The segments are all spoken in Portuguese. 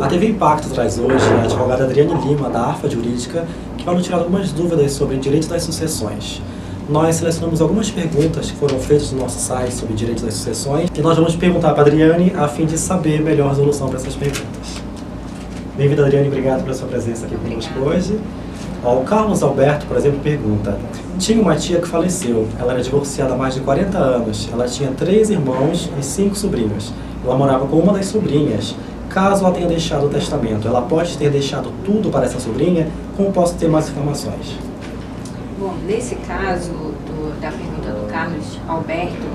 A TV Impacto traz hoje a advogada Adriane Lima, da ARFA Jurídica, que vai nos tirar algumas dúvidas sobre direito das sucessões. Nós selecionamos algumas perguntas que foram feitas no nosso site sobre direito das sucessões e nós vamos perguntar para a Adriane a fim de saber melhor a resolução para essas perguntas. Bem-vinda, Adriane, obrigado pela sua presença aqui conosco hoje. O Carlos Alberto, por exemplo, pergunta: tinha uma tia que faleceu, ela era divorciada há mais de 40 anos, ela tinha 3 irmãos e 5 sobrinhos. Ela morava com uma das sobrinhas. Caso ela tenha deixado o testamento, ela pode ter deixado tudo para essa sobrinha? Como posso ter mais informações? Bom, nesse caso da pergunta do Carlos Alberto,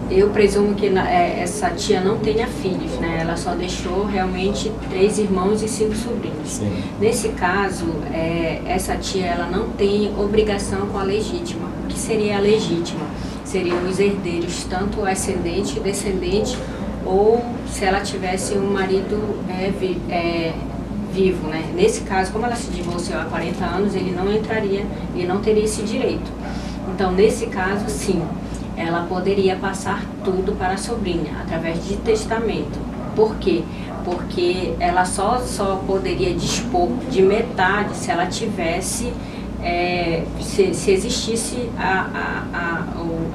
eu presumo que essa tia não tenha filhos, né? Ela só deixou realmente 3 irmãos e 5 sobrinhos. Sim. Nesse caso, essa tia ela não tem obrigação com a legítima. O que seria a legítima? Seriam os herdeiros, tanto ascendente e descendente, ou se ela tivesse um marido vivo, né? Nesse caso, como ela se divorciou há 40 anos, ele não entraria e não teria esse direito. Então, nesse caso, sim, ela poderia passar tudo para a sobrinha, através de testamento. Por quê? Porque ela só poderia dispor de metade se ela tivesse, se existisse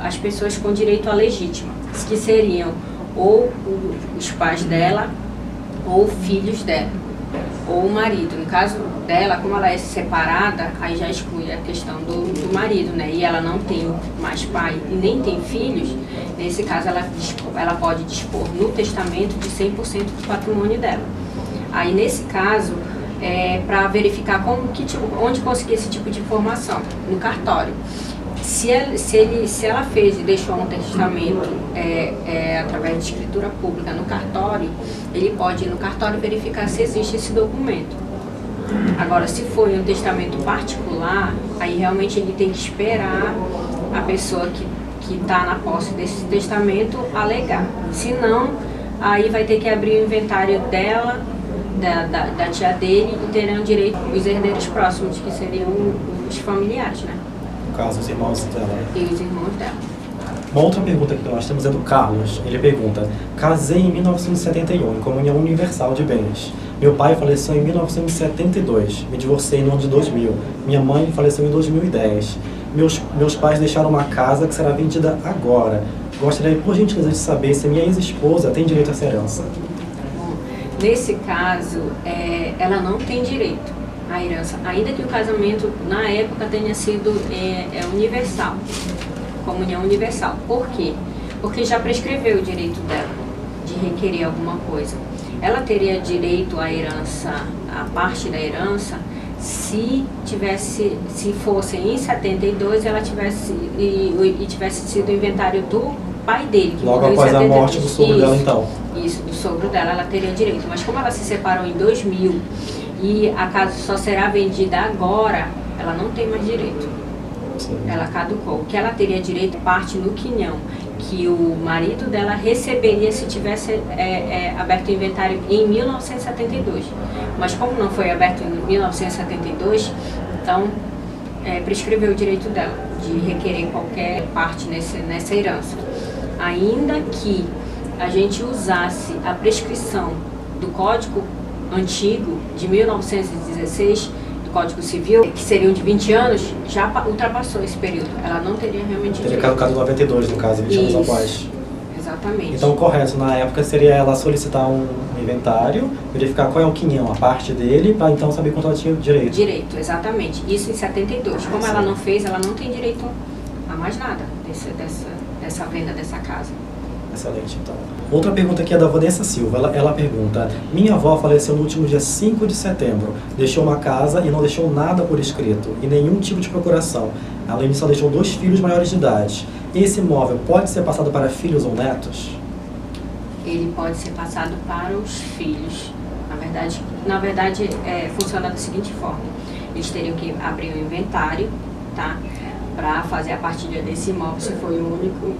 as pessoas com direito à legítima, que seriam ou os pais dela, ou filhos dela, ou o marido. No caso dela, como ela é separada, aí já exclui a questão do marido, né? E ela não tem mais pai e nem tem filhos. Nesse caso, ela pode dispor no testamento de 100% do patrimônio dela. Aí, nesse caso, para verificar onde conseguir esse tipo de informação, no cartório. Se ela fez e deixou um testamento através de escritura pública no cartório, ele pode ir no cartório verificar se existe esse documento. Agora, se for um testamento particular, aí realmente ele tem que esperar a pessoa que está na posse desse testamento alegar. Se não, aí vai ter que abrir o inventário dela, da tia dele, e terão direito os herdeiros próximos, que seriam os familiares, né? No caso, os irmãos dela. E os irmãos dela. Uma outra pergunta que nós temos é do Carlos. Ele pergunta: casei em 1971 em comunhão universal de bens. Meu pai faleceu em 1972. Me divorciei no ano de 2000. Minha mãe faleceu em 2010. Meus pais deixaram uma casa que será vendida agora. Gostaria, por gentileza, de saber se minha ex-esposa tem direito a essa herança. Bom, nesse caso, ela não tem direito à herança, ainda que o casamento, na época, tenha sido universal. Comunhão universal. Por quê? Porque já prescreveu o direito dela de requerer alguma coisa. Ela teria direito à herança, à parte da herança, se fosse em 72 ela tivesse sido o inventário do pai dele. Que logo após a morte do sogro dela, então. Isso, do sogro dela, ela teria direito. Mas como ela se separou em 2000 e a casa só será vendida agora, ela não tem mais direito. Sim. Ela caducou. O que ela teria direito parte no quinhão, que o marido dela receberia se tivesse aberto o inventário em 1972. Mas como não foi aberto em 1972, então prescreveu o direito dela de requerer qualquer parte nessa herança. Ainda que a gente usasse a prescrição do Código Antigo de 1916, Código Civil, que seriam de 20 anos, já ultrapassou esse período. Ela não teria realmente teria caducado em 92, no caso, 20 anos Isso. após. Exatamente. Então, o correto na época seria ela solicitar um inventário, verificar qual é o quinhão, a parte dele, para então saber quanto ela tinha direito. Direito, exatamente. Isso em 72. Como ela não fez, ela não tem direito a mais nada dessa venda dessa casa. Excelente, então. Outra pergunta aqui é da Vanessa Silva. Ela pergunta: minha avó faleceu no último dia 5 de setembro. Deixou uma casa e não deixou nada por escrito, e nenhum tipo de procuração. Além disso, ela deixou 2 filhos maiores de idade. Esse imóvel pode ser passado para filhos ou netos? Ele pode ser passado para os filhos. Na verdade, funciona da seguinte forma: eles teriam que abrir um inventário, tá? Para fazer a partilha desse imóvel, se foi o único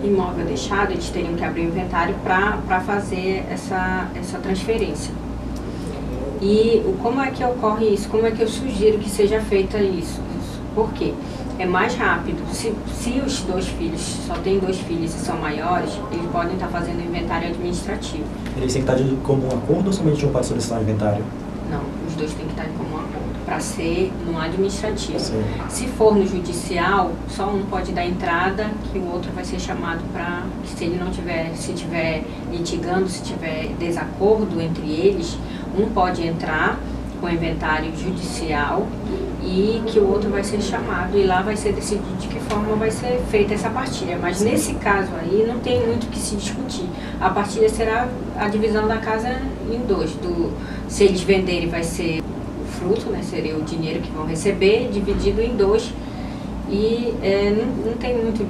imóvel deixado, eles teriam que abrir o inventário para fazer essa transferência. E como é que ocorre isso? Como é que eu sugiro que seja feita isso? Por quê? É mais rápido. Se os dois filhos, só tem 2 filhos e são maiores, eles podem estar fazendo inventário administrativo. Eles têm que estar de comum acordo ou somente um pode solicitar um inventário? Não, os dois têm que estar em comum acordo, para ser no administrativo. Sim. Se for no judicial, só um pode dar entrada, que o outro vai ser chamado para, se ele não tiver, se tiver litigando, se tiver desacordo entre eles, um pode entrar com inventário judicial e que o outro vai ser chamado e lá vai ser decidido de que forma vai ser feita essa partilha. Mas Sim. nesse caso aí não tem muito o que se discutir. A partilha será a divisão da casa em 2. Se eles venderem vai ser o fruto, né, seria o dinheiro que vão receber, dividido em 2. E não tem muito...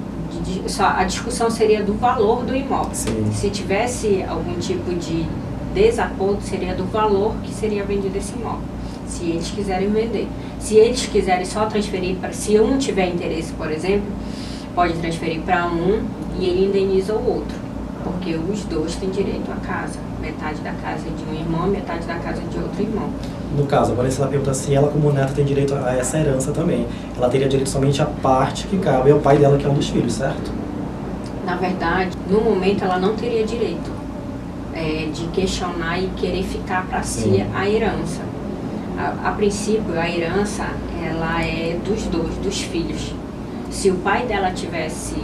Só a discussão seria do valor do imóvel. Sim. Se tivesse algum tipo de desacordo, seria do valor que seria vendido esse imóvel, se eles quiserem vender. Se eles quiserem só transferir, se um tiver interesse, por exemplo, pode transferir para um e ele indeniza o outro, porque os dois têm direito à casa. Metade da casa de um irmão, metade da casa de outro irmão. No caso, agora ela pergunta se ela como neta tem direito a essa herança também. Ela teria direito somente à parte que cabe ao pai dela, que é um dos filhos, certo? Na verdade, no momento ela não teria direito de questionar e querer ficar para si a herança. A princípio, a herança ela é dos dois, dos filhos. Se o pai dela tivesse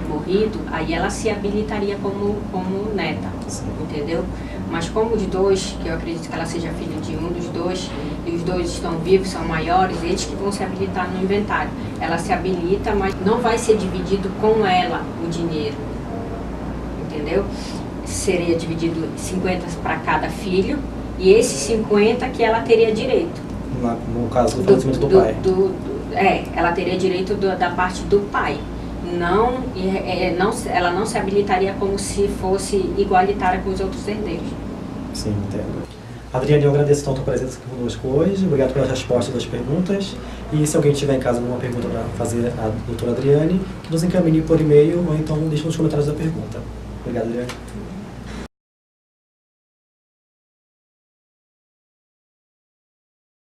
morrido, aí ela se habilitaria como neta, entendeu? Mas como os dois, que eu acredito que ela seja filha de um dos dois, e os dois estão vivos, são maiores, eles que vão se habilitar no inventário. Ela se habilita, mas não vai ser dividido com ela o dinheiro, entendeu? Seria dividido 50 para cada filho, e esses 50 que ela teria direito. No caso do falecimento do pai. Ela teria direito da parte do pai. Ela não se habilitaria como se fosse igualitária com os outros herdeiros. Sim, entendo. Adriane, eu agradeço então a tua presença aqui conosco hoje. Obrigado pelas respostas das perguntas. E se alguém tiver em casa alguma pergunta para fazer à doutora Adriane, que nos encaminhe por e-mail ou então deixe nos comentários da pergunta. Obrigado, Adriane.